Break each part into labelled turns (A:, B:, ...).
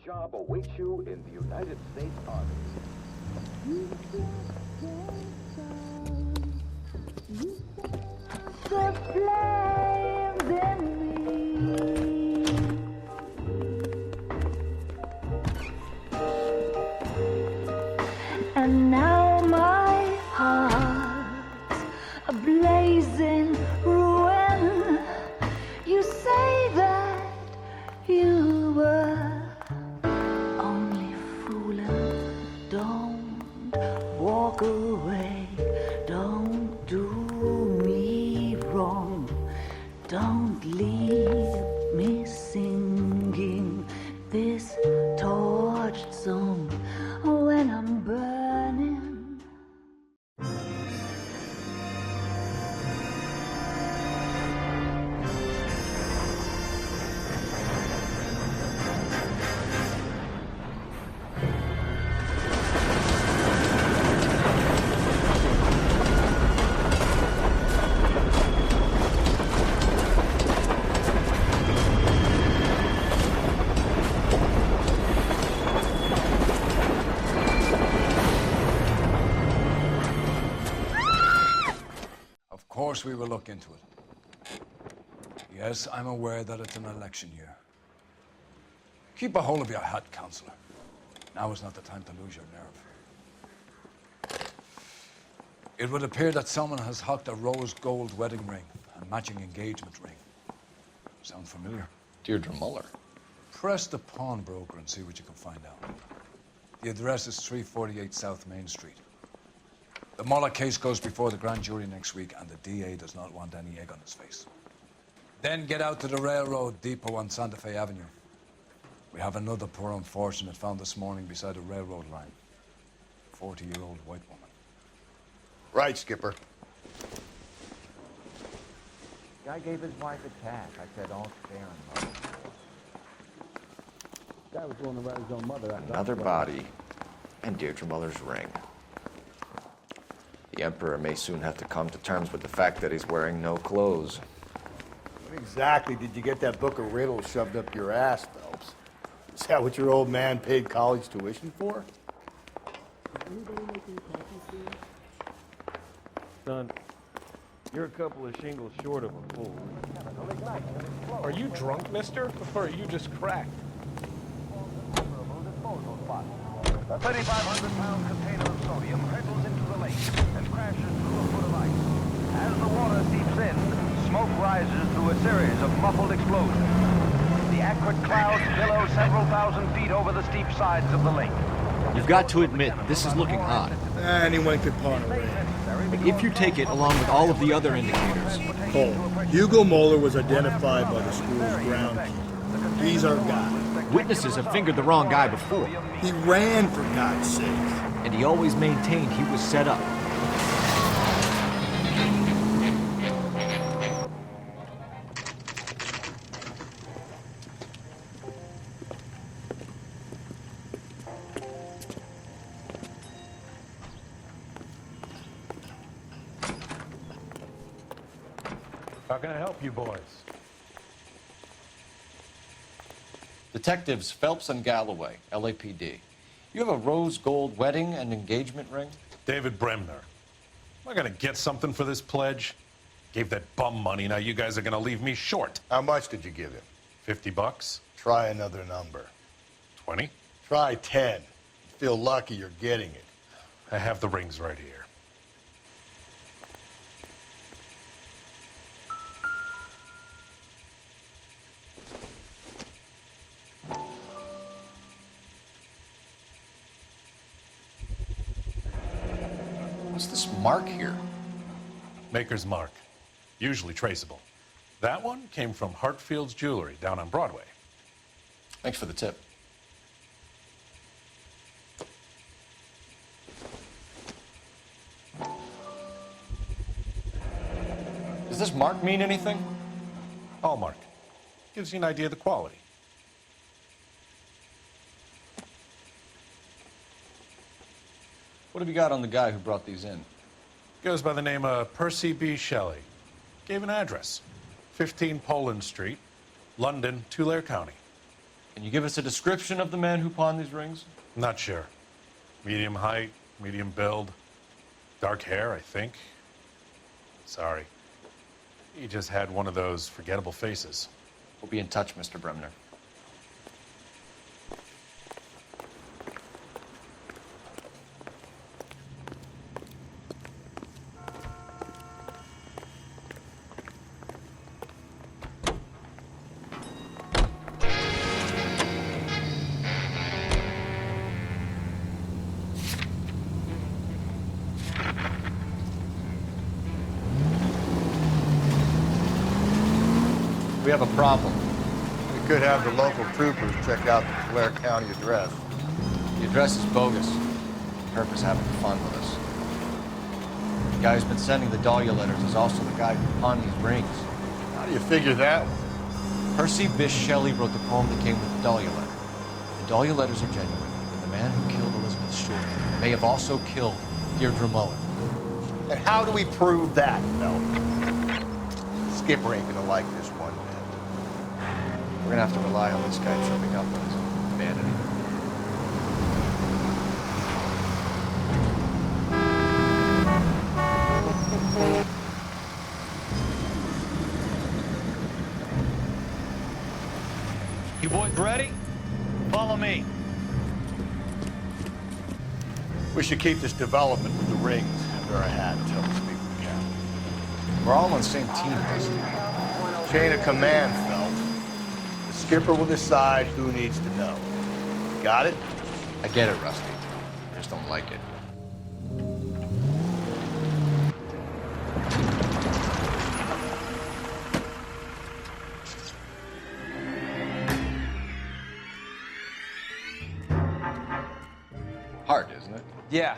A: job awaits you in the United States Army.
B: The flames in me. And now my heart's a blazing ruin. You say that you were only fooling. Don't walk away. Don't do me wrong. Don't leave me singing this torched song when I'm burning.
C: Of course we will look into it. Yes, I'm aware that it's an election year. Keep a hold of your hat, Counselor. Now is not the time to lose your nerve. It would appear that someone has hocked a rose gold wedding ring and matching engagement ring. Sound familiar?
D: Deirdre Muller.
C: Press the pawnbroker and see what you can find out. The address is 348 South Main Street. The Muller case goes before the grand jury next week, and the DA does not want any egg on his face. Then get out to the railroad depot on Santa Fe Avenue. We have another poor unfortunate found this morning beside a railroad line. 40-year-old white woman.
E: Right, Skipper.
A: Guy gave his wife a tack. I said, all fair and love.
F: Guy was willing to write his own mother.
D: Another body, and Deirdre Muller's ring. The Emperor may soon have to come to terms with the fact that he's wearing no clothes.
E: When exactly did you get that book of riddles shoved up your ass, Phelps? Is that what your old man paid college tuition for?
G: Son, you're a couple of shingles short of a fool. Are you drunk, mister? Or are you just cracked?
A: A 3,500-pound container of sodium hurtles into the lake and crashes through a foot of ice. As the water seeps in, smoke rises through a series of muffled explosions. The acrid clouds billow several thousand feet over the steep sides of the lake.
H: You've got to admit, this is looking odd.
E: Anyone could pawn a ring.
H: But if you take it along with all of the other indicators...
E: Cole, Hugo Muller was identified by the school's groundkeeper. He's our guy.
H: Witnesses have fingered the wrong guy before.
E: He ran, for God's sake.
H: And he always maintained he was set up.
G: How can I help you boys?
D: Detectives Phelps and Galloway, LAPD. You have a rose gold wedding and engagement ring?
G: David Bremner. Am I gonna get something for this pledge? Gave that bum money, now you guys are gonna leave me short.
E: How much did you give him?
G: $50?
E: Try another number.
G: 20?
E: Try 10. Feel lucky you're getting it.
G: I have the rings right here.
D: What's this mark here?
G: Maker's mark. Usually traceable. That one came from Hartfield's Jewelry down on Broadway.
D: Thanks for the tip. Does this mark mean anything?
G: Hallmark. Gives you an idea of the quality.
D: What have you got on the guy who brought these in?
G: Goes by the name of Percy B. Shelley. Gave an address. 15 Poland Street, London, Tulare County.
D: Can you give us a description of the man who pawned these rings?
I: Not sure. Medium height, medium build, dark hair, I think. Sorry. He just had one of those forgettable faces.
D: We'll be in touch, Mr. Bremner. We have a problem.
E: We could have the local troopers check out the Blair County address.
D: The address is bogus. Herb is having fun with us. The guy who's been sending the Dahlia letters is also the guy who pawned these rings.
E: How do you figure that one?
D: Percy Bysshe Shelley wrote the poem that came with the Dahlia letter. The Dahlia letters are genuine, and the man who killed Elizabeth Short may have also killed Deirdre Mullen.
E: And how do we prove that, Mel? Skipper ain't gonna like this one, man.
D: We're gonna have to rely on this guy tripping up on his own vanity.
A: You boys ready? Follow me.
E: We should keep this development with the rings under our hat until we speak with the captain.
D: We're all on the same team, Rusty.
E: Chain of command, Phelps. The skipper will decide who needs to know. Got it?
D: I get it, Rusty. I just don't like it. Hard, isn't it?
J: Yeah.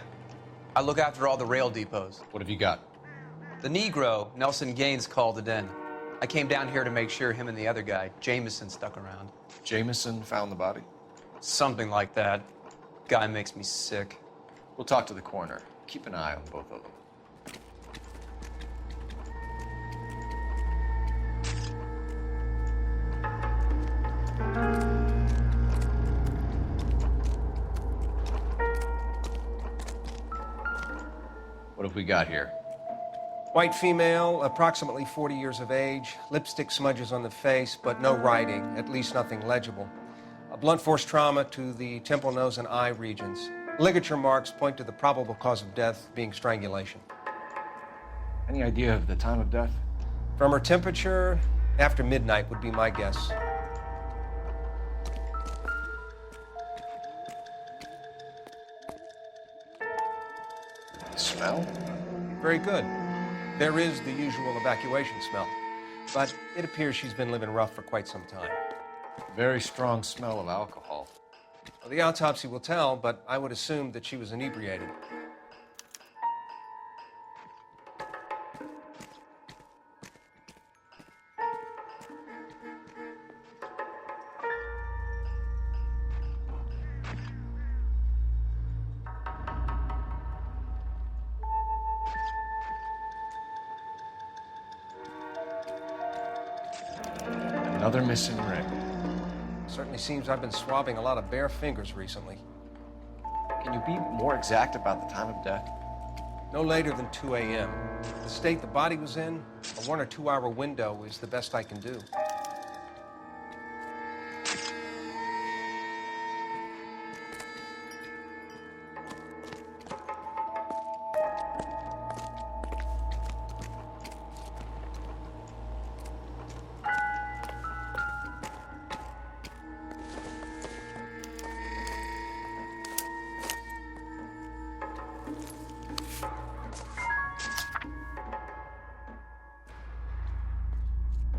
J: I look after all the rail depots.
D: What have you got?
J: The Negro, Nelson Gaines, called it in. I came down here to make sure him and the other guy, Jameson, stuck around.
D: Jameson found the body?
J: Something like that. Guy makes me sick.
D: We'll talk to the coroner. Keep an eye on both of them. What have we got here?
G: White female, approximately 40 years of age, lipstick smudges on the face, but no writing, at least nothing legible. A blunt force trauma to the temple, nose, and eye regions. Ligature marks point to the probable cause of death being strangulation.
D: Any idea of the time of death?
G: From her temperature, after midnight would be my guess.
D: Smell?
G: Very good. There is the usual evacuation smell, but it appears she's been living rough for quite some time.
D: Very strong smell of alcohol.
G: Well, the autopsy will tell, but I would assume that she was inebriated.
D: Another missing ring.
G: Certainly seems I've been swabbing a lot of bare fingers recently.
D: Can you be more exact about the time of death?
G: No later than 2 a.m. The state the body was in, a 1 or 2 hour window is the best I can do.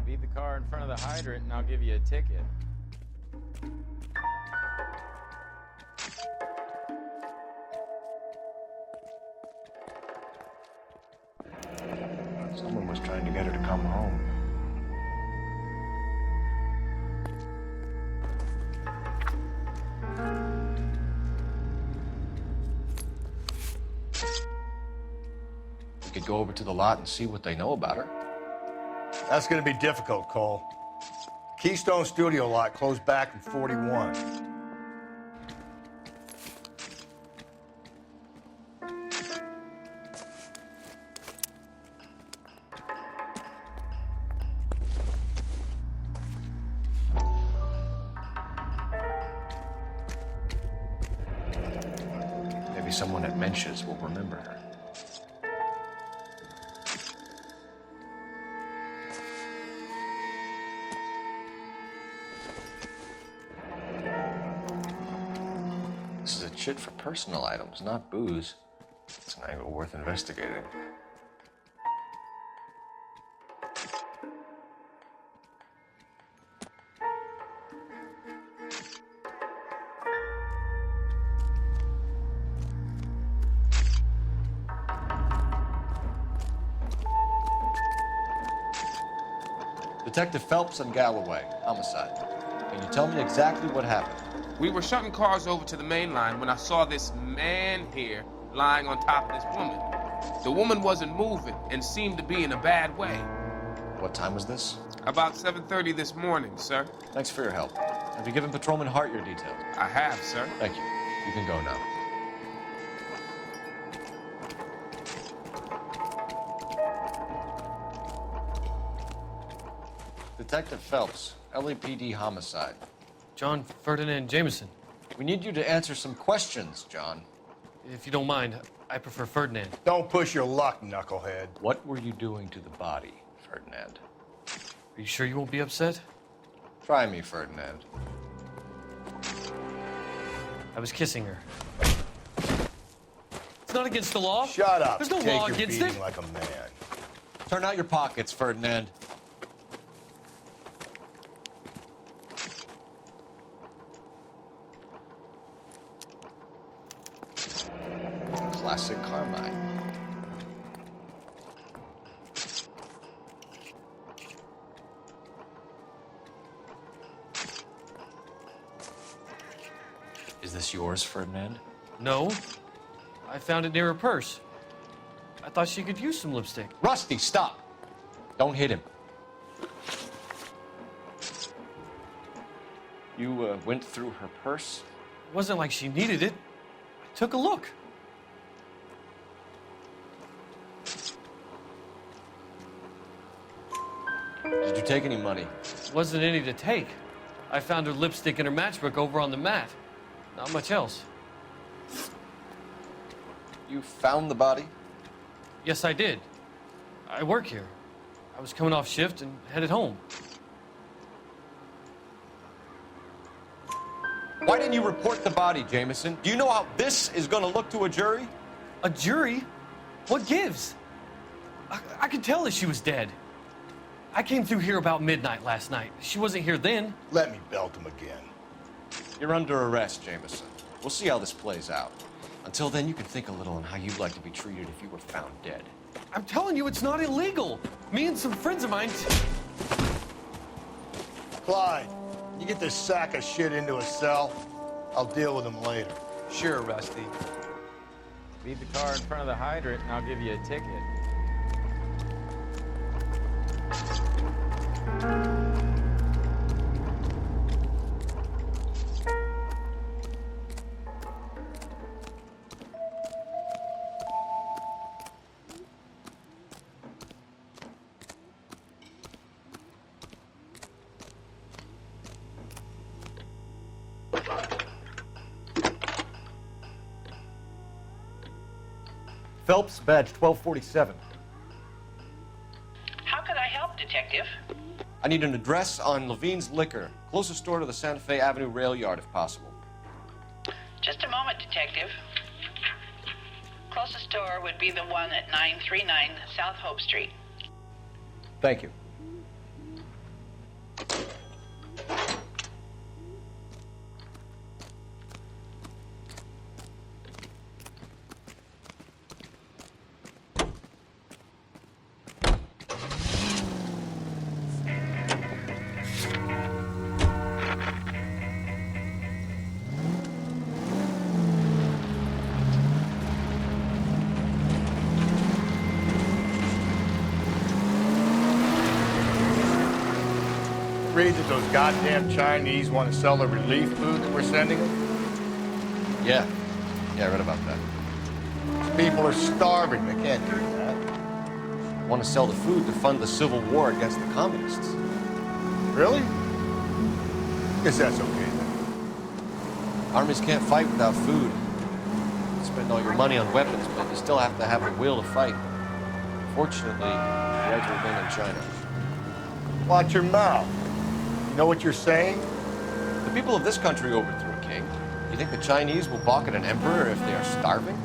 K: Leave the car in front of the hydrant and I'll give you a ticket.
D: Someone was trying to get her to come home. We could go over to the lot and see what they know about her.
E: That's gonna be difficult, Cole. Keystone Studio lot closed back in 41.
D: Maybe someone at Mensch's will remember her. This is a chit for personal items, not booze. It's an angle worth investigating. Detective Phelps and Galloway, homicide. Can you tell me exactly what happened?
L: We were shutting cars over to the main line when I saw this man here lying on top of this woman. The woman wasn't moving and seemed to be in a bad way.
D: What time was this?
L: About 7:30 this morning, sir.
D: Thanks for your help. Have you given Patrolman Hart your details?
L: I have, sir.
D: Thank you. You can go now. Detective Phelps, LAPD homicide.
M: John Ferdinand Jameson.
D: We need you to answer some questions, John.
M: If you don't mind, I prefer Ferdinand.
E: Don't push your luck, knucklehead.
D: What were you doing to the body, Ferdinand?
M: Are you sure you won't be upset?
D: Try me, Ferdinand.
M: I was kissing her. It's not against the law.
E: Shut up.
M: There's no
E: Take
M: law
E: your
M: against
E: beating
M: it.
E: like a man.
D: Turn out your pockets, Ferdinand. Classic Carmine. Is this yours, Ferdinand?
M: No. I found it near her purse. I thought she could use some lipstick.
D: Rusty, stop! Don't hit him. You went through her purse?
M: It wasn't like she needed it. I took a look.
D: Did you take any money?
M: Wasn't any to take. I found her lipstick and her matchbook over on the mat. Not much else.
D: You found the body?
M: Yes, I did. I work here. I was coming off shift and headed home.
D: Why didn't you report the body, Jameson? Do you know how this is going to look to a jury?
M: A jury? What gives? I could tell that she was dead. I came through here about midnight last night. She wasn't here then.
E: Let me belt him again.
D: You're under arrest, Jameson. We'll see how this plays out. Until then, you can think a little on how you'd like to be treated if you were found dead.
M: I'm telling you, it's not illegal. Me and some friends of mine...
E: Clyde, you get this sack of shit into a cell. I'll deal with him later.
J: Sure, Rusty.
K: Leave the car in front of the hydrant and I'll give you a ticket.
H: Phelps, badge 1247.
N: How could I help, Detective?
D: I need an address on Levine's Liquor, closest store to the Santa Fe Avenue rail yard, if possible.
N: Just a moment, Detective. Closest store would be the one at 939 South Hope Street.
D: Thank you.
E: read that those goddamn Chinese want to sell the relief food that we're sending them?
D: Yeah, I read about that.
E: People are starving. They can't do that.
D: Want to sell the food to fund the civil war against the communists.
E: Really? Guess that's okay then.
D: Armies can't fight without food. You spend all your money on weapons, but you still have to have a will to fight. Fortunately, the edge will win in China.
E: Watch your mouth. You know what you're saying?
D: The people of this country overthrew a king. You think the Chinese will balk at an emperor if they are starving?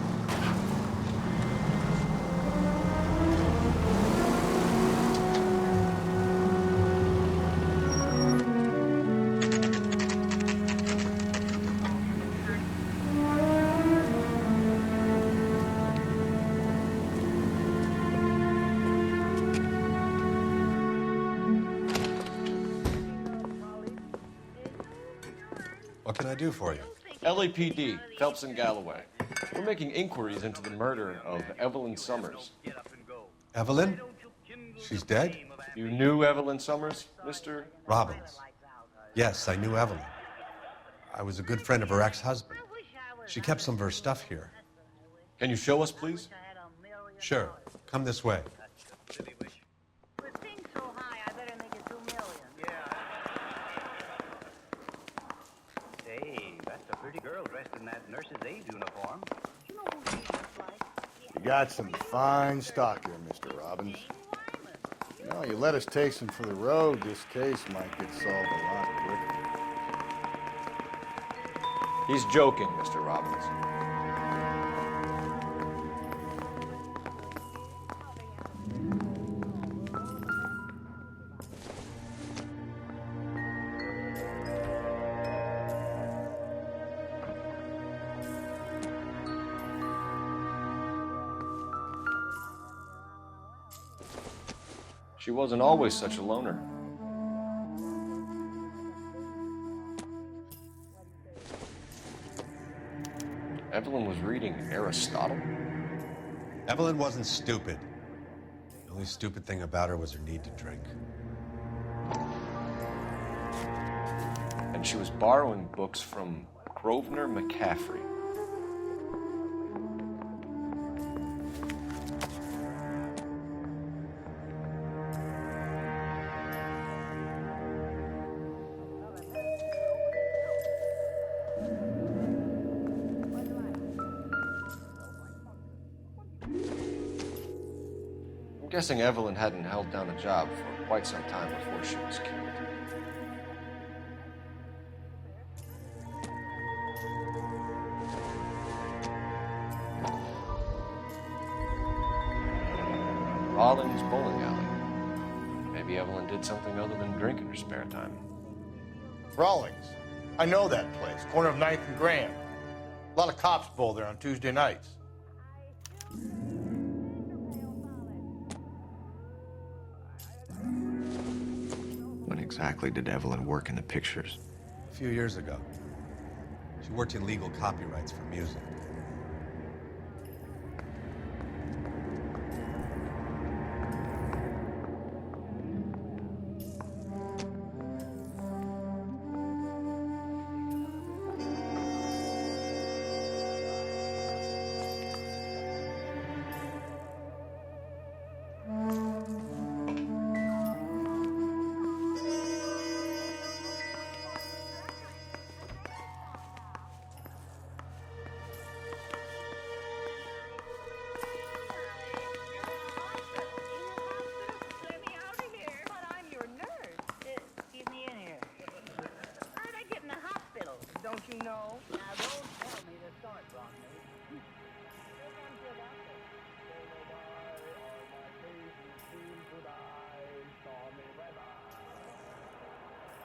O: What can I do for you?
D: LAPD, Phelps and Galloway. We're making inquiries into the murder of Evelyn Summers.
O: Evelyn? She's dead?
D: You knew Evelyn Summers, Mr.
O: Robbins. Yes, I knew Evelyn. I was a good friend of her ex-husband. She kept some of her stuff here.
D: Can you show us, please?
O: Sure. Come this way.
A: Hey, that's a pretty girl dressed in that nurse's aide uniform.
E: You got some fine stock here, Mr. Robbins. You know, you let us take some for the road, this case might get solved a lot quicker.
D: He's joking, Mr. Robbins. She wasn't always such a loner. Evelyn was reading Aristotle?
O: Evelyn wasn't stupid. The only stupid thing about her was her need to drink.
D: And she was borrowing books from Grosvenor McCaffrey. I'm guessing Evelyn hadn't held down a job for quite some time before she was killed. Rawlings Bowling Alley. Maybe Evelyn did something other than drink in her spare time.
E: Rawlings. I know that place. Corner of 9th and Graham. A lot of cops bowl there on Tuesday nights.
D: When exactly did Evelyn work in the pictures?
O: A few years ago. She worked in legal copyrights for music.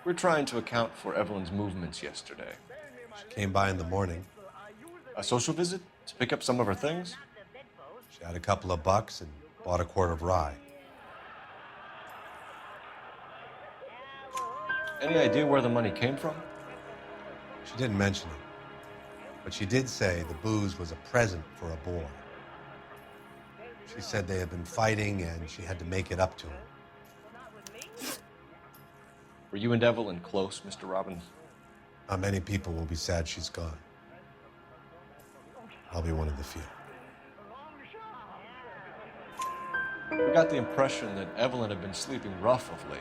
D: We're trying to account for Evelyn's movements yesterday.
O: She came by in the morning.
D: A social visit to pick up some of her things?
O: She had a couple of bucks and bought a quart of rye.
D: Any idea where the money came from?
O: She didn't mention it, but she did say the booze was a present for a boy. She said they had been fighting and she had to make it up to him.
D: Were you and Evelyn close, Mr. Robbins?
O: Not many people will be sad she's gone. I'll be one of the few.
D: We got the impression that Evelyn had been sleeping rough of late.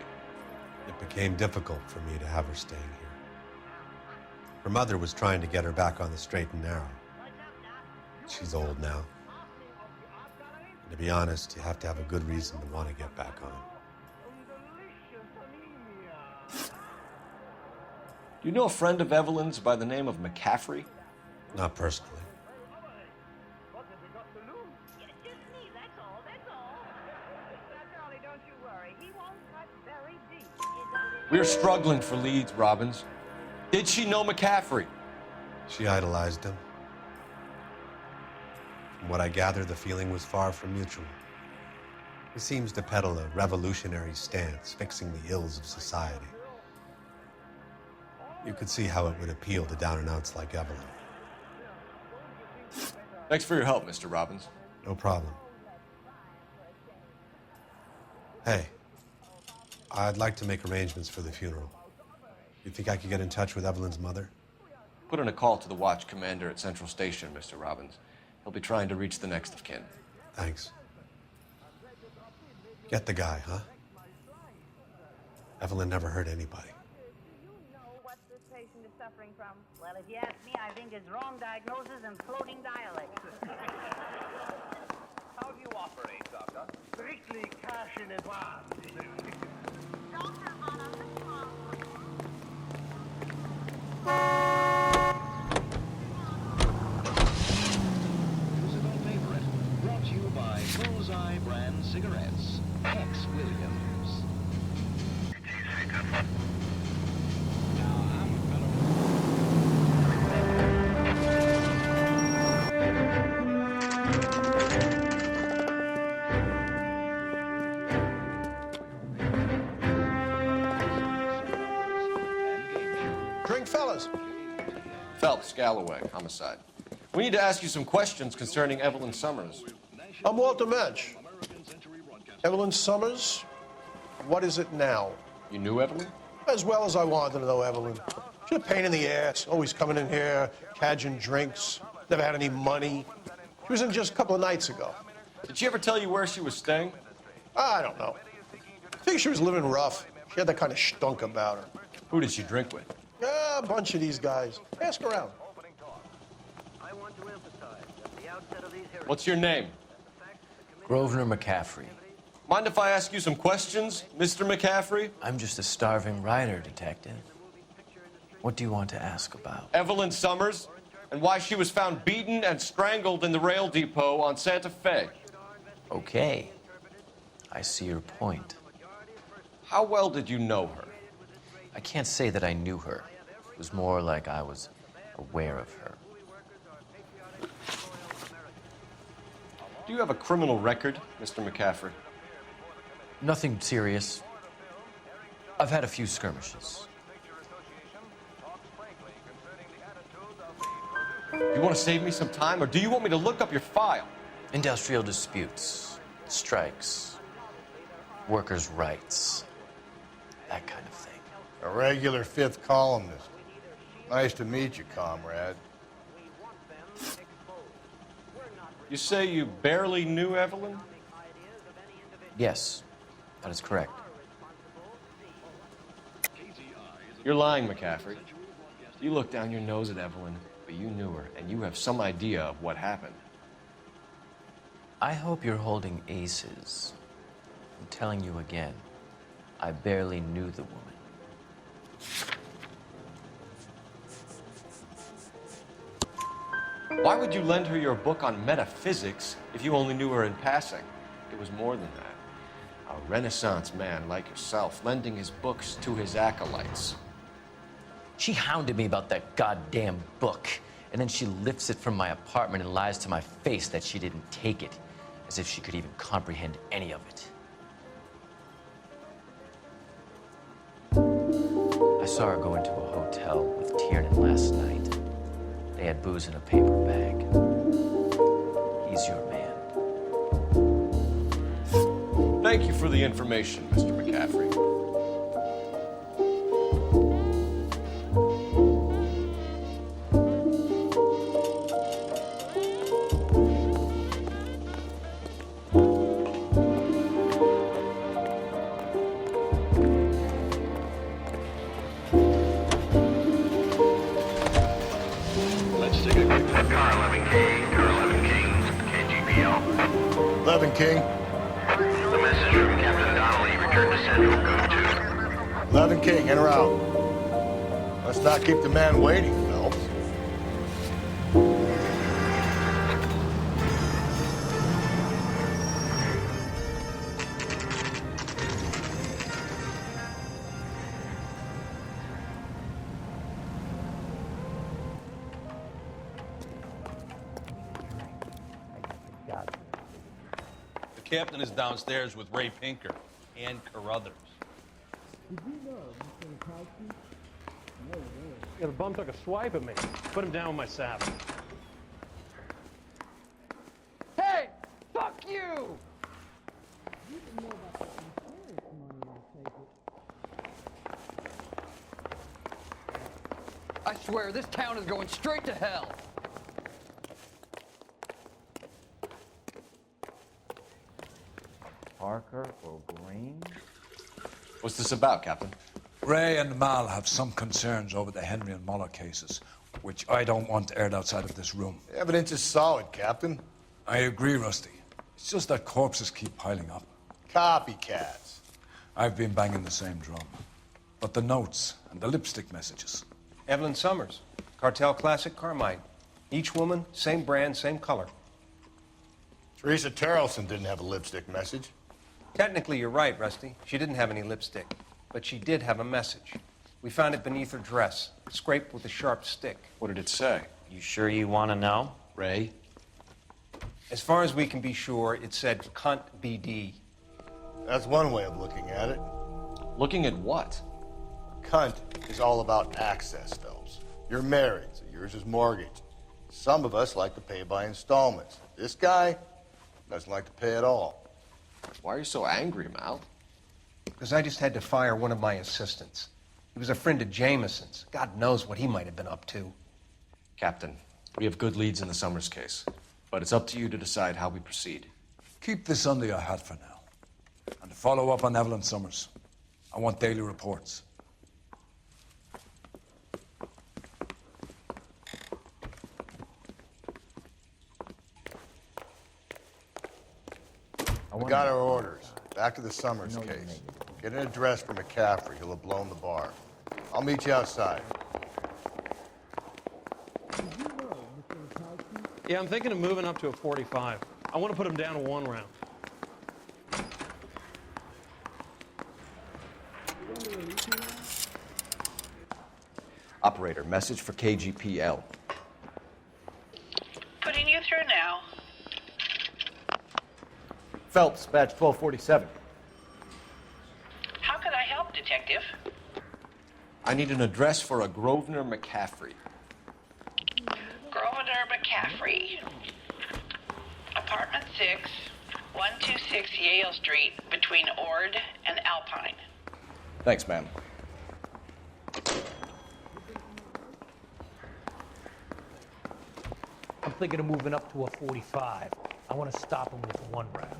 O: It became difficult for me to have her staying here. Her mother was trying to get her back on the straight and narrow. She's old now. And to be honest, you have to have a good reason to want to get back on.
D: Do you know a friend of Evelyn's by the name of McCaffrey?
O: Not personally.
D: We're struggling for leads, Robbins. Did she know McCaffrey?
O: She idolized him. From what I gather, the feeling was far from mutual. He seems to peddle a revolutionary stance, fixing the ills of society. You could see how it would appeal to down-and-outs like Evelyn.
D: Thanks for your help, Mr. Robbins.
O: No problem. Hey, I'd like to make arrangements for the funeral. You think I could get in touch with Evelyn's mother?
D: Put in a call to the watch commander at Central Station, Mr. Robbins. He'll be trying to reach the next of kin.
O: Thanks. Get the guy, huh? Evelyn never hurt anybody.
P: Patient is suffering from? Well, if you ask me, I think it's wrong diagnosis and floating dialect.
A: How do you operate, Doctor? Strictly cash in advance.
Q: Musical favorite, brought to you by Bullseye brand cigarettes. X Williams.
R: Drink, fellas.
D: Phelps, Galloway, homicide. We need to ask you some questions concerning Evelyn Summers.
R: I'm Walter Mensch. Evelyn Summers, what is it now?
D: You knew Evelyn?
R: As well as I wanted to know Evelyn. She's a pain in the ass, always coming in here, cadging drinks, never had any money. She was in just a couple of nights ago.
D: Did she ever tell you where she was staying?
R: I don't know. I think she was living rough. She had that kind of stunk about her.
D: Who did she drink with?
R: A bunch of these guys. Ask around.
D: What's your name?
S: Grosvenor McCaffrey.
D: Mind if I ask you some questions, Mr. McCaffrey?
S: I'm just a starving writer, detective. What do you want to ask about?
D: Evelyn Summers, and why she was found beaten and strangled in the rail depot on Santa Fe.
S: Okay. I see your point.
D: How well did you know her?
S: I can't say that I knew her. It was more like I was aware of her.
D: Do you have a criminal record, Mr. McCaffrey?
S: Nothing serious. I've had a few skirmishes.
D: Do you want to save me some time, or do you want me to look up your file?
S: Industrial disputes, strikes, workers' rights, that kind of thing.
E: A regular fifth columnist. Nice to meet you, comrade.
D: You say you barely knew Evelyn?
S: Yes, that is correct.
D: You're lying, McCaffrey. You look down your nose at Evelyn, but you knew her, and you have some idea of what happened.
S: I hope you're holding aces. I'm telling you again, I barely knew the woman.
D: Why would you lend her your book on metaphysics if you only knew her in passing? It was more than that. A Renaissance man like yourself, lending his books to his acolytes.
S: She hounded me about that goddamn book, and then she lifts it from my apartment and lies to my face that she didn't take it, as if she could even comprehend any of it. I saw her go into a hotel with Tiernan last night. They had booze in a paper bag. He's your man.
D: Thank you for the information, Mr. McCaffrey.
Q: Let's take a quick look.
A: Car 11 Kings, KGPL.
E: 11 King.
A: The message from Captain Donnelly returned to Central Code 2.
E: 11 King, in or out? Let's not keep the man waiting, Phelps.
T: The captain is downstairs with Ray Pinker and Carruthers.
F: Yeah, the bum took a swipe at me. Put him down with my sap.
M: Hey! Fuck you! I swear, this town is going straight to hell.
S: Parker or Green?
D: What's this about, Captain?
C: Ray and Mal have some concerns over the Henry and Muller cases, which I don't want aired outside of this room.
E: The evidence is solid, Captain.
C: I agree, Rusty. It's just that corpses keep piling up.
E: Copycats.
C: I've been banging the same drum. But the notes and the lipstick messages.
G: Evelyn Summers, Cartel Classic Carmine. Each woman, same brand, same color.
E: Teresa Terrelson didn't have a lipstick message.
G: Technically, you're right, Rusty. She didn't have any lipstick. But she did have a message. We found it beneath her dress, scraped with a sharp stick.
D: What did it say?
S: You sure you want to know?
D: Ray?
G: As far as we can be sure, it said cunt BD.
E: That's one way of looking at it.
D: Looking at what?
E: Cunt is all about access, Phelps. You're married, so yours is mortgaged. Some of us like to pay by installments. This guy doesn't like to pay at all.
D: Why are you so angry, Mal?
G: Because I just had to fire one of my assistants. He was a friend of Jameson's. God knows what he might have been up to.
D: Captain, we have good leads in the Summers case, but it's up to you to decide how we proceed.
C: Keep this under your hat for now. And to follow up on Evelyn Summers, I want daily reports.
E: We got our orders. Back to the Summers case. Get an address for McCaffrey. He'll have blown the bar. I'll meet you outside.
F: Yeah, I'm thinking of moving up to a 45. I want to put him down to 1 round.
D: Operator, message for KGPL.
N: Putting you through now.
H: Phelps, badge 1247.
N: How could I help, Detective?
D: I need an address for a Grosvenor McCaffrey.
N: Grosvenor McCaffrey. Apartment 6, 126 Yale Street, between Ord and Alpine.
D: Thanks, ma'am.
U: I'm thinking of moving up to a 45. I want to stop him with 1 round.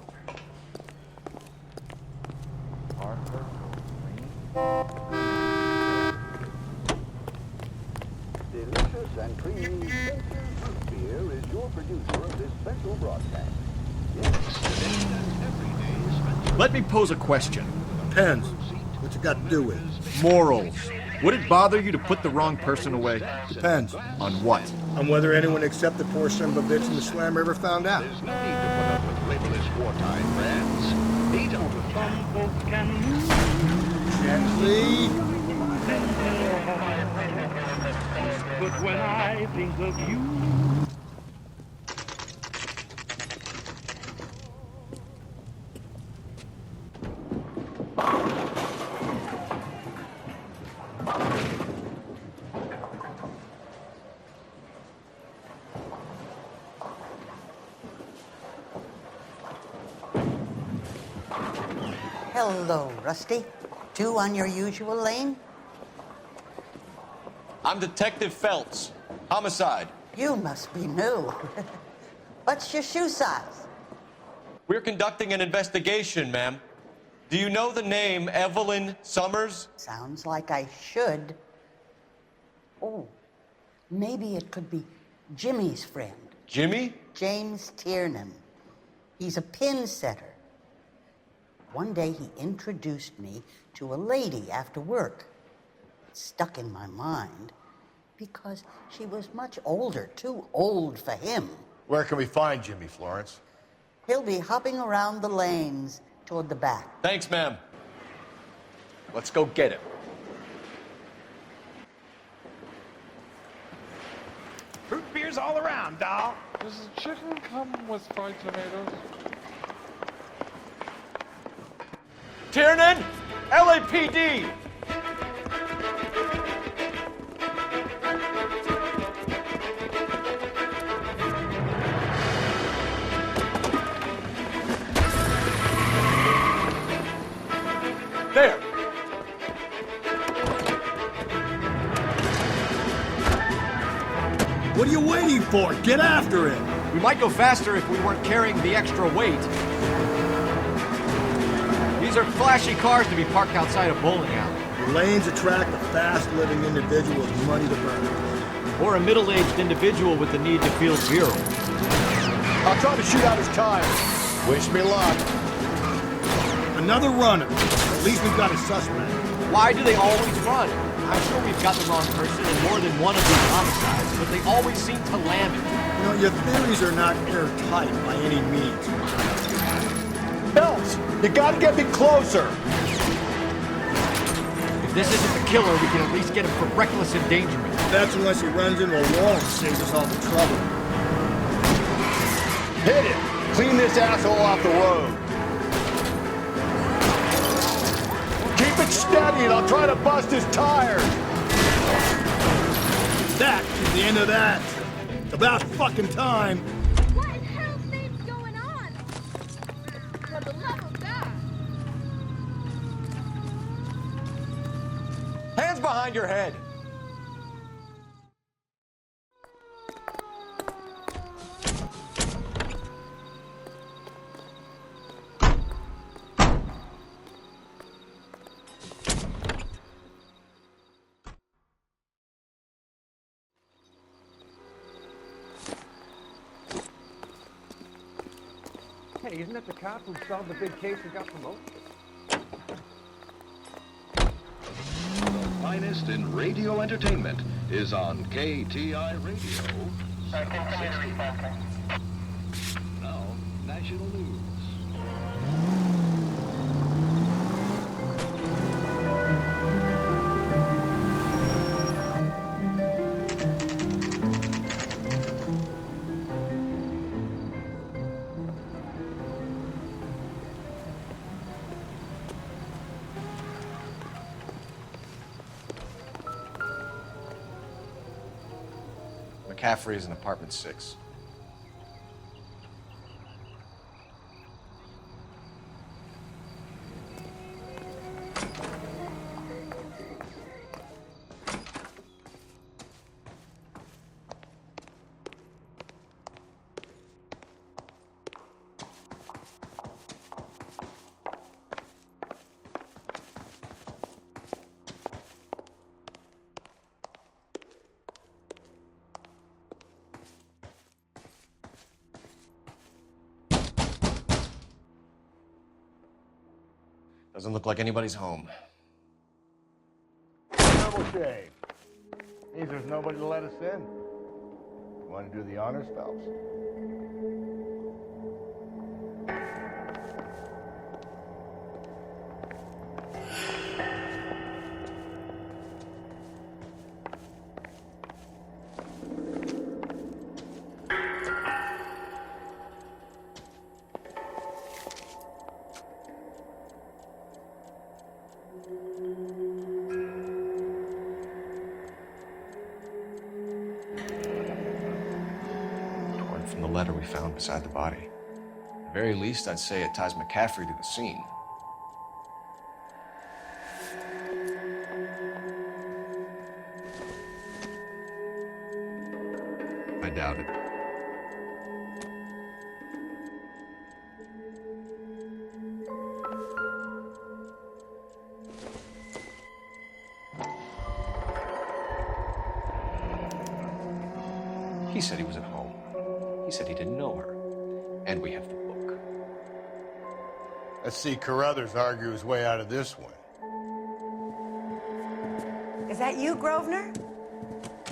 S: Parker
A: Delicious and creamy Root Beer is your producer of this special broadcast.
H: Let me pose a question.
R: Depends. What's it got to do with?
H: Morals. Would it bother you to put the wrong person away?
R: Depends.
H: On what?
R: On whether anyone except the poor son of a bitch in the slammer ever found out.
Q: There's no need to put up with labelless wartime brands. They don't some folks can
R: Gently.
Q: But when I think of you.
V: Hello, Rusty. 2 on your usual lane?
D: I'm Detective Phelps. Homicide.
V: You must be new. What's your shoe size?
D: We're conducting an investigation, ma'am. Do you know the name Evelyn Summers?
V: Sounds like I should. Oh, maybe it could be Jimmy's friend.
D: Jimmy?
V: James Tiernan. He's a pin setter. One day he introduced me to a lady after work. It stuck in my mind because she was much older, too old for him.
E: Where can we find Jimmy, Florence?
V: He'll be hopping around the lanes toward the back.
D: Thanks, ma'am. Let's go get him.
K: Fruit beers all around, doll.
B: Does the chicken come with fried tomatoes?
D: Tiernan! LAPD! There!
I: What are you waiting for? Get after it!
D: We might go faster if we weren't carrying the extra weight. These are flashy cars to be parked outside a bowling alley.
I: The lanes attract a fast-living individual with money to burn.
H: Or a middle-aged individual with the need to feel virile.
I: I'll try to shoot out his tires.
E: Wish me luck.
I: Another runner. At least we've got a suspect.
D: Why do they always run? I'm sure we've got the wrong person in more than one of these homicides, but they always seem to land it.
I: You know, your theories are not airtight by any means. Phelps, you gotta get me closer.
H: If this isn't the killer, we can at least get him for reckless endangerment.
I: That's unless he runs into a wall and saves us all the trouble.
E: Hit it! Clean this asshole off the road. Keep it steady and I'll try to bust his tires.
I: That is the end of that. It's about fucking time.
W: What in hell's name's going on? For the love of God.
D: Hands behind your head.
G: Hey, isn't that the cop who solved the big case and got promoted?
Q: The finest in radio entertainment is on KTI Radio. 760. Now, national news.
D: McCaffrey is in apartment 6. Doesn't look like anybody's home.
E: Double shave. Means there's nobody to let us in. You want to do the honors, Phelps?
D: From the letter we found beside the body. At the very least, I'd say it ties McCaffrey to the scene. I doubt it. He said he was at home. He said he didn't know her. And we have the book.
E: Let's see Carruthers argue his way out of this one.
J: Is that you, Grosvenor?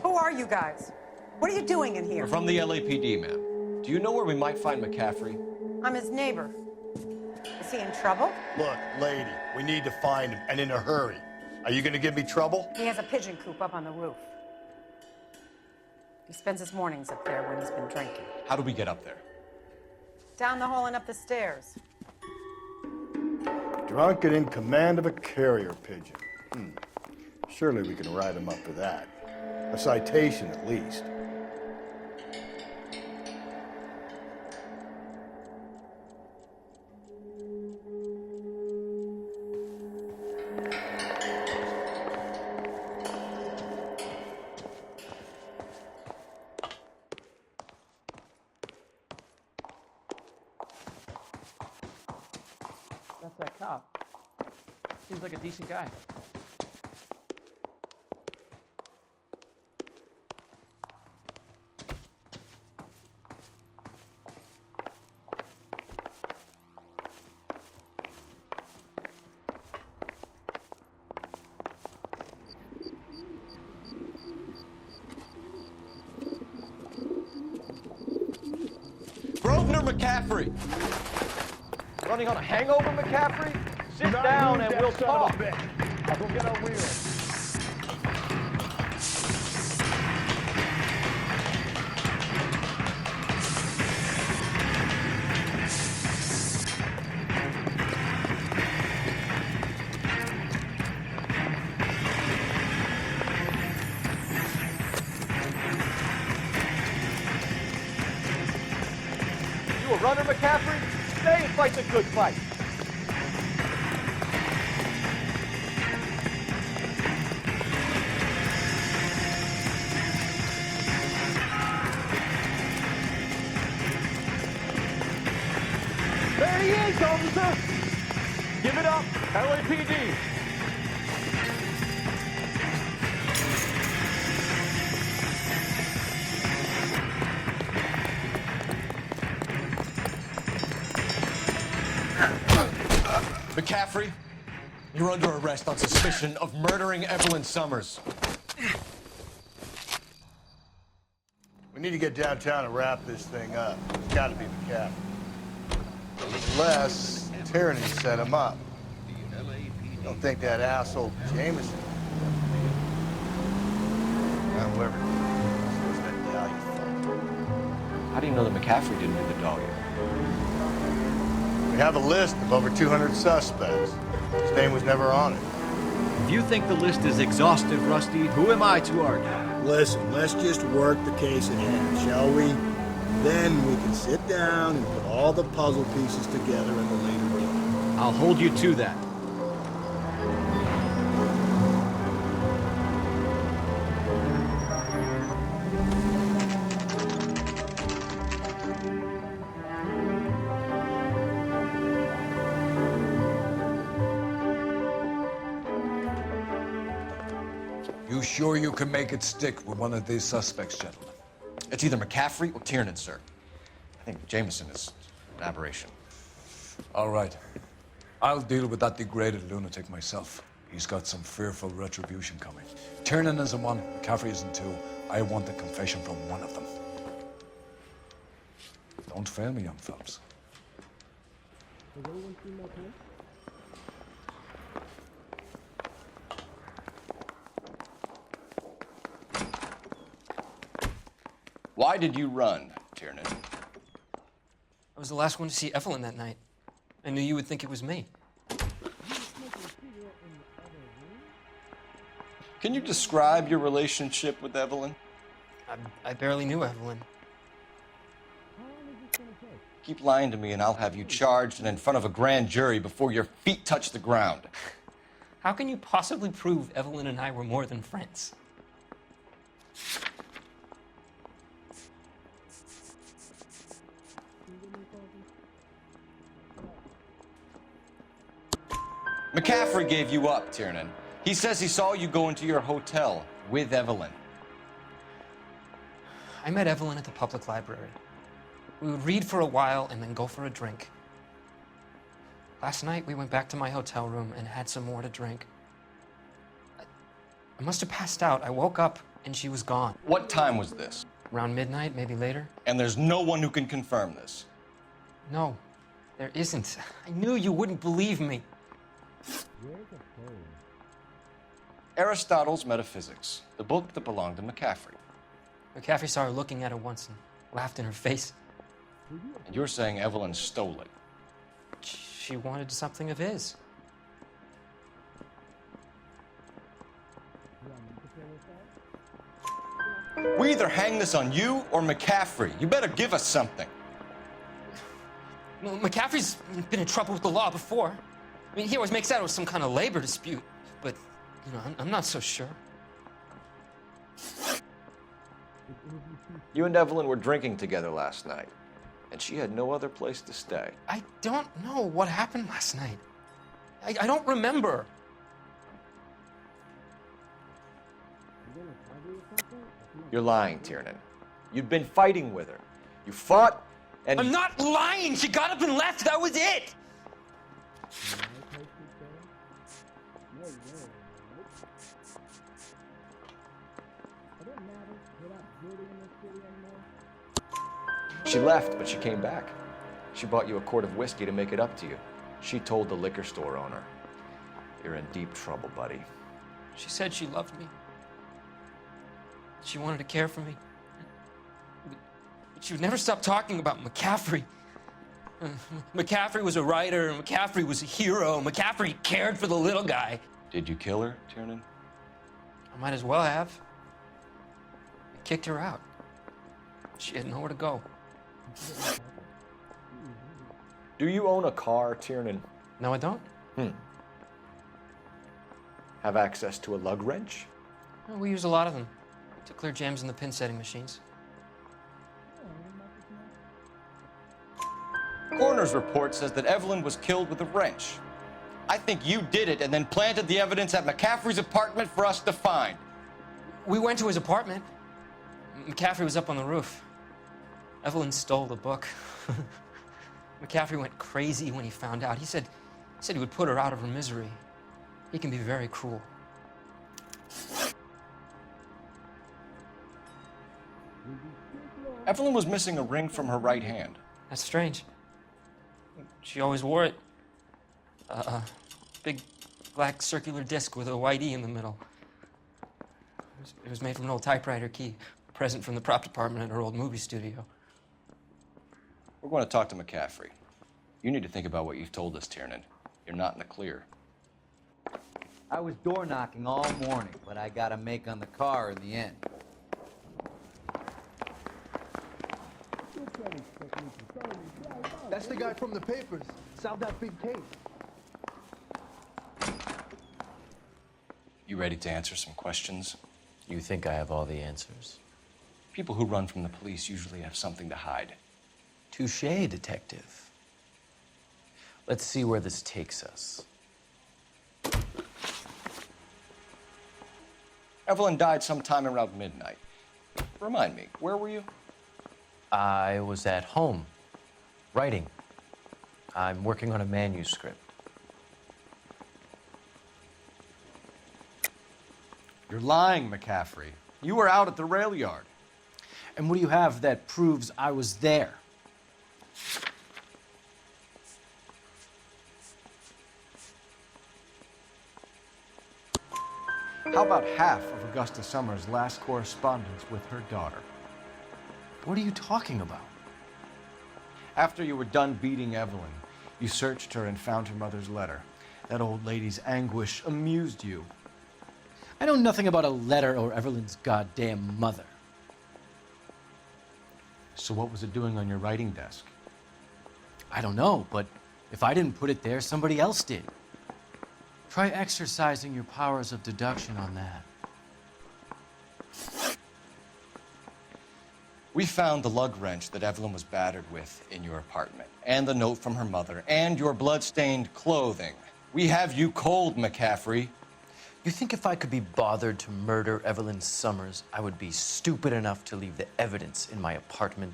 J: Who are you guys? What are you doing in here?
D: We're from the LAPD, ma'am. Do you know where we might find McCaffrey?
J: I'm his neighbor. Is he in trouble?
E: Look, lady, we need to find him, and in a hurry. Are you gonna give me trouble?
J: He has a pigeon coop up on the roof. He spends his mornings up there when he's been drinking.
D: How do we get up there?
J: Down the hall and up the stairs.
E: Drunk and in command of a carrier pigeon. Surely we can write him up for that. A citation, at least.
F: That's that cop. Seems like a decent guy.
D: Grosvenor McCaffrey! Running on a hangover, McCaffrey? Sit down and we'll talk.
A: I'll go get our wheel.
D: You a runner, McCaffrey? Stay and fight the good fight.
A: There he is, officer! Give it up, LAPD.
D: McCaffrey, you're under arrest on suspicion of murdering Evelyn Summers.
E: We need to get downtown and wrap this thing up. It's gotta be McCaffrey. Unless Tyranny set him up. Don't think that asshole Jameson. However, what's that medallion for?
D: How do you know that McCaffrey didn't do the dogging?
E: We have a list of over 200 suspects. His name was never on it.
H: If you think the list is exhaustive, Rusty, who am I to argue?
I: Listen, let's just work the case at hand, shall we? Then we can sit down and put all the puzzle pieces together in the later day.
H: I'll hold you to that.
C: You sure you can make it stick with one of these suspects, gentlemen?
D: It's either McCaffrey or Tiernan, sir. I think Jameson is an aberration.
C: All right. I'll deal with that degraded lunatic myself. He's got some fearful retribution coming. Tiernan isn't one, McCaffrey isn't two. I want a confession from one of them. Don't fail me, young Phelps.
L: Has anyone seen my pen?
D: Why did you run, Tiernan?
M: I was the last one to see Evelyn that night. I knew you would think it was me.
D: Can you describe your relationship with Evelyn?
M: I barely knew Evelyn.
D: Keep lying to me and I'll have you charged and in front of a grand jury before your feet touch the ground.
M: How can you possibly prove Evelyn and I were more than friends?
D: McCaffrey gave you up, Tiernan. He says he saw you go into your hotel with Evelyn.
O: I met Evelyn at the public library. We would read for a while and then go for a drink. Last night, we went back to my hotel room and had some more to drink. I must have passed out. I woke up and she was gone.
D: What time was this?
O: Around midnight, maybe later.
D: And there's no one who can confirm this?
O: No, there isn't. I knew you wouldn't believe me.
D: Aristotle's Metaphysics, the book that belonged to McCaffrey.
O: McCaffrey saw her looking at it once and laughed in her face.
D: And you're saying Evelyn stole it?
O: She wanted something of his.
D: We either hang this on you or McCaffrey. You better give us something.
O: Well, McCaffrey's been in trouble with the law before. I mean, he always makes out it was some kind of labor dispute, but, you know, I'm not so sure.
D: You and Evelyn were drinking together last night, and she had no other place to stay.
O: I don't know what happened last night. I don't remember.
D: You're lying, Tiernan. You'd been fighting with her. You fought, and...
O: I'm not lying! She got up and left! That was it!
D: She left, but she came back. She bought you a quart of whiskey to make it up to you. She told the liquor store owner. You're in deep trouble, buddy.
O: She said she loved me. She wanted to care for me. But she would never stop talking about McCaffrey. McCaffrey was a writer, and McCaffrey was a hero. McCaffrey cared for the little guy.
D: Did you kill her, Tiernan?
O: I might as well have. I kicked her out. She had nowhere to go.
D: Do you own a car, Tiernan?
O: No, I don't.
D: Have access to a lug wrench?
O: Well, we use a lot of them to clear jams in the pin setting machines.
D: Coroner's report says that Evelyn was killed with a wrench. I think you did it and then planted the evidence at McCaffrey's apartment for us to find.
O: We went to his apartment. McCaffrey was up on the roof. Evelyn stole the book. McCaffrey went crazy when he found out. He said he would put her out of her misery. He can be very cruel.
D: Evelyn was missing a ring from her right hand.
O: That's strange. She always wore it. Big black circular disc with a white E in the middle. It was made from an old typewriter key, a present from the prop department at her old movie studio.
D: We're going to talk to McCaffrey. You need to think about what you've told us, Tiernan. You're not in the clear.
P: I was door knocking all morning, but I got a make on the car in the end.
L: That's the guy from the papers. Solved that big case.
D: You ready to answer some questions?
S: You think I have all the answers?
D: People who run from the police usually have something to hide.
S: Touché, detective. Let's see where this takes us.
D: Evelyn died sometime around midnight. Remind me, where were you?
S: I was at home, writing. I'm working on a manuscript.
D: You're lying, McCaffrey. You were out at the rail yard.
H: And what do you have that proves I was there?
D: How about half of Augusta Summers' last correspondence with her daughter?
H: What are you talking about?
D: After you were done beating Evelyn, you searched her and found her mother's letter. That old lady's anguish amused you.
H: I know nothing about a letter or Evelyn's goddamn mother.
D: So what was it doing on your writing desk?
H: I don't know, but if I didn't put it there, somebody else did. Try exercising your powers of deduction on that.
D: We found the lug wrench that Evelyn was battered with in your apartment, and the note from her mother, and your blood-stained clothing. We have you cold, McCaffrey.
H: You think if I could be bothered to murder Evelyn Summers, I would be stupid enough to leave the evidence in my apartment?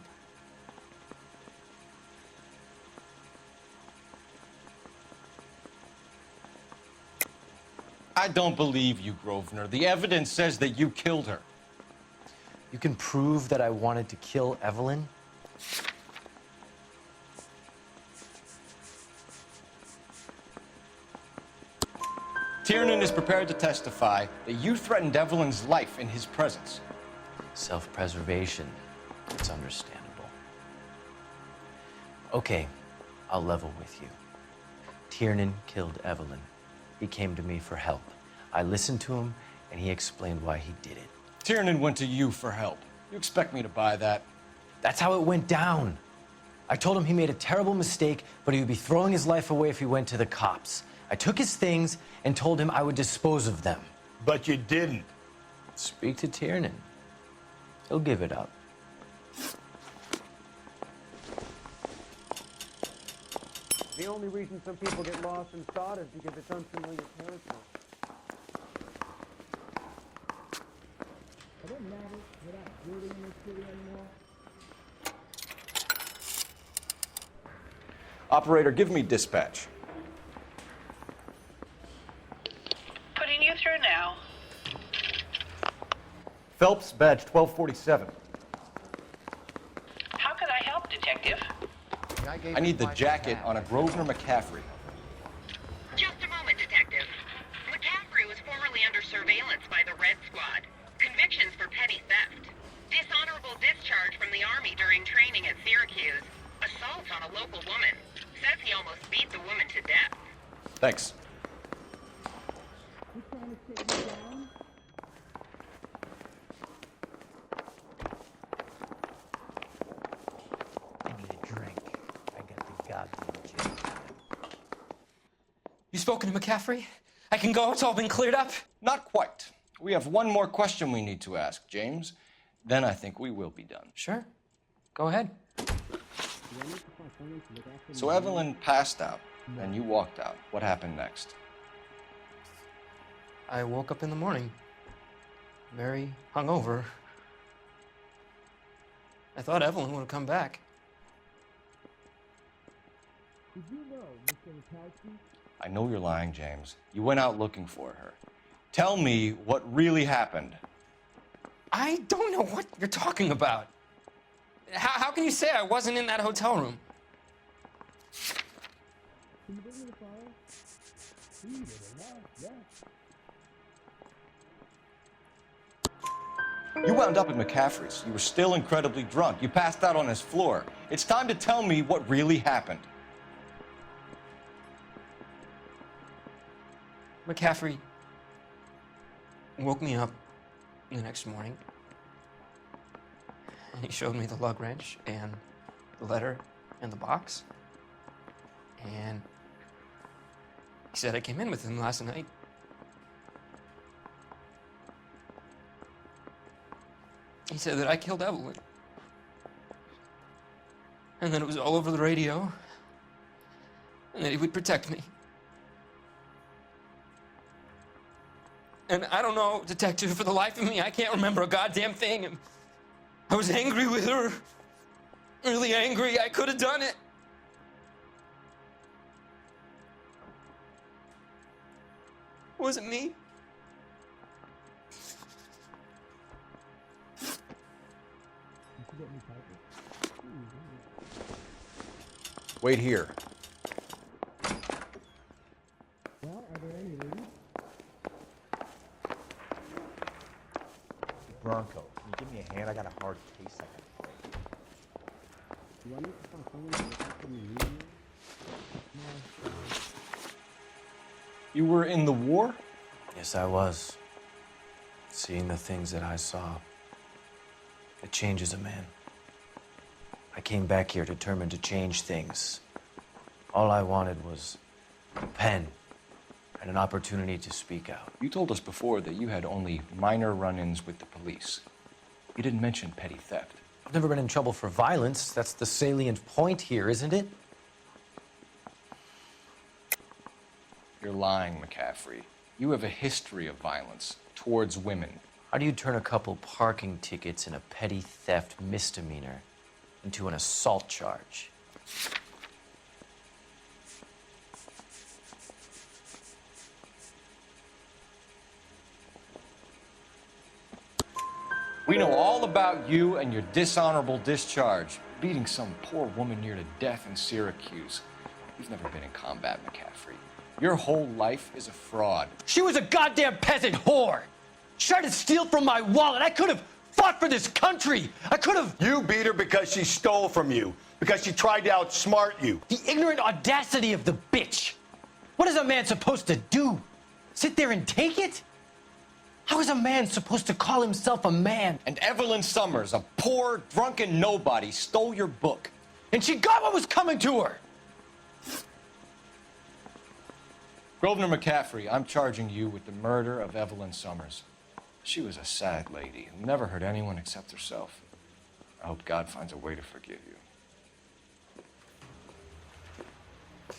D: I don't believe you, Grosvenor. The evidence says that you killed her.
H: You can prove that I wanted to kill Evelyn?
D: Tiernan is prepared to testify that you threatened Evelyn's life in his presence.
H: Self-preservation. It's understandable. Okay, I'll level with you. Tiernan killed Evelyn. He came to me for help. I listened to him, and he explained why he did it.
D: Tiernan went to you for help. You expect me to buy that?
H: That's how it went down. I told him he made a terrible mistake, but he would be throwing his life away if he went to the cops. I took his things and told him I would dispose of them.
E: But you didn't.
H: Speak to Tiernan. He'll give it up.
G: The only reason some people get lost in thought is because it's unfamiliar territory.
L: I don't matter without building in this city anymore.
D: Operator, give me dispatch.
N: Putting you through now.
D: Phelps, badge 1247.
N: How can I help, Detective?
D: I need the jacket on a Grosvenor McCaffrey.
N: Just a moment, Detective. McCaffrey was formerly under surveillance by the Red Squad. Convictions for petty theft. Dishonorable discharge from the Army during training at Syracuse. Assault on a local woman. Says he almost beat the woman to death.
D: Thanks.
L: You trying to take me down?
H: I need a drink. I got the goddamn gin.
O: You spoken to McCaffrey? I can go? It's all been cleared up?
D: Not quite. We have one more question we need to ask, James. Then I think we will be done.
O: Sure. Go ahead.
D: So Evelyn passed out, and you walked out. What happened next?
O: I woke up in the morning, very hungover. I thought Evelyn would have come back.
L: Did you know, Mr. Mikowski?
D: I know you're lying, James. You went out looking for her. Tell me what really happened.
O: I don't know what you're talking about. How can you say I wasn't in that hotel room?
L: Can you bring me the file? Yeah.
D: You wound up at McCaffrey's. You were still incredibly drunk. You passed out on his floor. It's time to tell me what really happened.
O: McCaffrey woke me up the next morning. And he showed me the lug wrench and the letter and the box. And he said I came in with him last night. He said that I killed Evelyn. And that it was all over the radio. And that he would protect me. And I don't know, Detective, for the life of me, I can't remember a goddamn thing. And I was angry with her. Really angry. I could have done it. It wasn't me.
D: Wait here.
L: Well, are there any leads?
T: Bronco, can you give me a hand? I got a hard case I gotta play.
L: Do I need to find someone to look after me immediately? No.
D: You were in the war?
H: Yes, I was. Seeing the things that I saw, it changes a man. I came back here determined to change things. All I wanted was a pen and an opportunity to speak out.
D: You told us before that you had only minor run-ins with the police. You didn't mention petty theft.
H: I've never been in trouble for violence. That's the salient point here, isn't it?
D: You're lying, McCaffrey. You have a history of violence towards women.
S: How do you turn a couple parking tickets and a petty theft misdemeanor into an assault charge?
D: We know all about you and your dishonorable discharge, beating some poor woman near to death in Syracuse. You've never been in combat, McCaffrey. Your whole life is a fraud.
M: She was a goddamn peasant whore. She tried to steal from my wallet. I could have fought for this country. I could have.
E: You beat her because she stole from you, because she tried to outsmart you.
M: The ignorant audacity of the bitch. What is a man supposed to do? Sit there and take it? How is a man supposed to call himself a man?
D: And Evelyn Summers, a poor, drunken nobody, stole your book.
M: And she got what was coming to her.
D: Grosvenor McCaffrey, I'm charging you with the murder of Evelyn Summers. She was a sad lady who never hurt anyone except herself. I hope God finds a way to forgive you.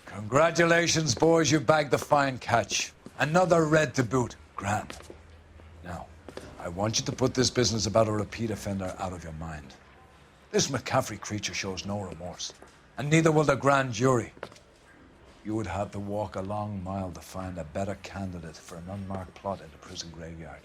C: Congratulations, boys. You bagged the fine catch. Another red to boot. Grand. Now, I want you to put this business about a repeat offender out of your mind. This McCaffrey creature shows no remorse, and neither will the grand jury. You would have to walk a long mile to find a better candidate for an unmarked plot in the prison graveyard.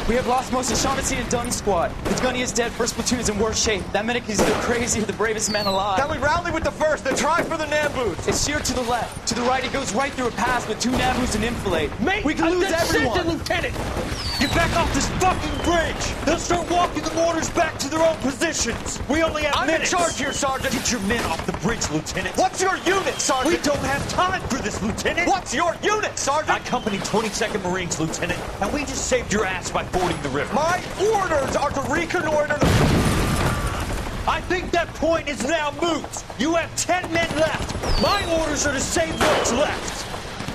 R: We have lost most of Shaughnessy and Dunn's squad. His gunny is dead. First platoon is in worse shape. That medic is either crazy or the bravest man alive.
E: Then we rally with the first and try for the Nambus.
R: It's sheer to the left. To the right, it goes right through a pass with 2 Nambus and enfilade. Mate, we can lose everyone.
M: Lieutenant, get back off this fucking bridge. They'll start walking the mortars back to their own positions. We only have minutes.
E: I'm in charge here, Sergeant.
M: Get your men off the bridge, Lieutenant.
E: What's your unit, Sergeant?
M: We don't have time for this, Lieutenant.
E: What's your unit, Sergeant?
M: I company 22nd Marines, Lieutenant, and we just saved your ass by fording the river.
E: My orders are to reconnoiter the...
M: I think that point is now moot. You have 10 men left. My orders are to save what's left.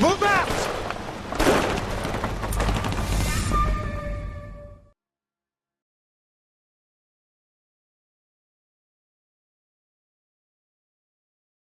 M: Move out!